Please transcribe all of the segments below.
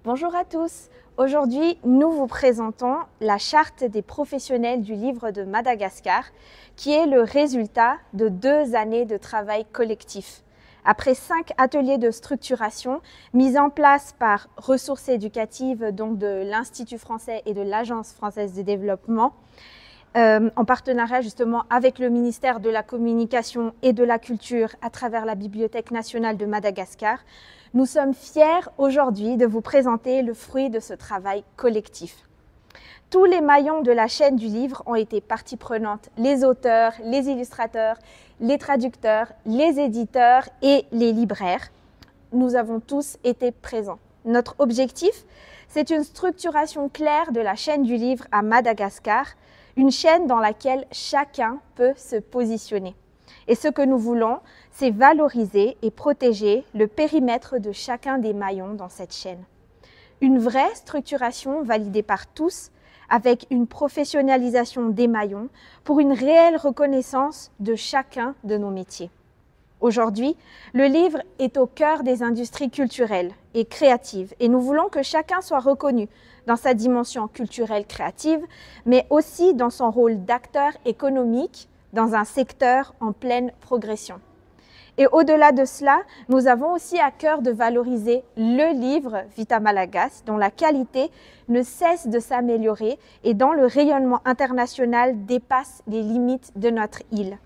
Bonjour à tous. Aujourd'hui, nous vous présentons la charte des professionnels du livre de Madagascar, qui est le résultat de 2 années de travail collectif. Après 5 ateliers de structuration mis en place par Ressources éducatives donc de l'Institut français et de l'Agence française de développement, en partenariat justement avec le ministère de la Communication et de la Culture à travers la Bibliothèque nationale de Madagascar, nous sommes fiers aujourd'hui de vous présenter le fruit de ce travail collectif. Tous les maillons de la chaîne du livre ont été partie prenante, les auteurs, les illustrateurs, les traducteurs, les éditeurs et les libraires. Nous avons tous été présents. Notre objectif, c'est une structuration claire de la chaîne du livre à Madagascar, une chaîne dans laquelle chacun peut se positionner. Et ce que nous voulons, c'est valoriser et protéger le périmètre de chacun des maillons dans cette chaîne. Une vraie structuration validée par tous, avec une professionnalisation des maillons pour une réelle reconnaissance de chacun de nos métiers. Aujourd'hui, le livre est au cœur des industries culturelles et créatives et nous voulons que chacun soit reconnu dans sa dimension culturelle créative, mais aussi dans son rôle d'acteur économique dans un secteur en pleine progression. Et au-delà de cela, nous avons aussi à cœur de valoriser le livre Vita Malagas, dont la qualité ne cesse de s'améliorer et dont le rayonnement international dépasse les limites de notre île.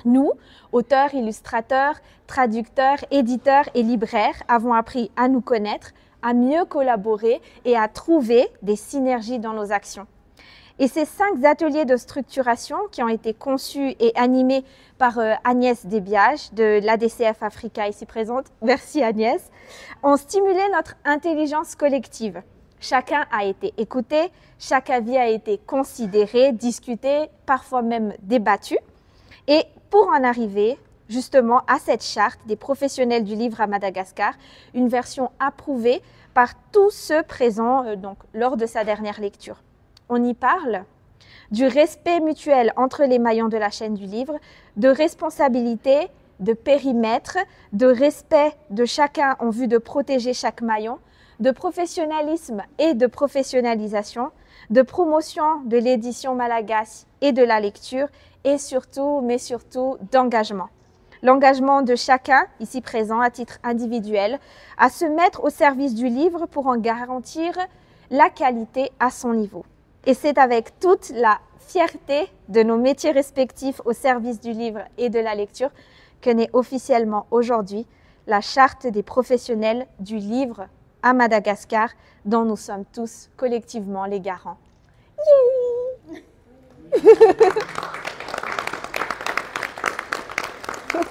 Nous, auteurs, illustrateurs, traducteurs, éditeurs et libraires, avons appris à nous connaître, à mieux collaborer et à trouver des synergies dans nos actions. Et ces 5 ateliers de structuration qui ont été conçus et animés par Agnès Desbiages de l'ADCF Africa ici présente, merci Agnès, ont stimulé notre intelligence collective. Chacun a été écouté, chaque avis a été considéré, discuté, parfois même débattu. Et pour en arriver justement à cette charte des professionnels du livre à Madagascar, une version approuvée par tous ceux présents lors de sa dernière lecture. On y parle du respect mutuel entre les maillons de la chaîne du livre, de responsabilité, de périmètre, de respect de chacun en vue de protéger chaque maillon, de professionnalisme et de professionnalisation, de promotion de l'édition malagasy et de la lecture et surtout, mais surtout, d'engagement. L'engagement de chacun, ici présent à titre individuel, à se mettre au service du livre pour en garantir la qualité à son niveau. Et c'est avec toute la fierté de nos métiers respectifs au service du livre et de la lecture que naît officiellement aujourd'hui la charte des professionnels du livre à Madagascar dont nous sommes tous collectivement les garants.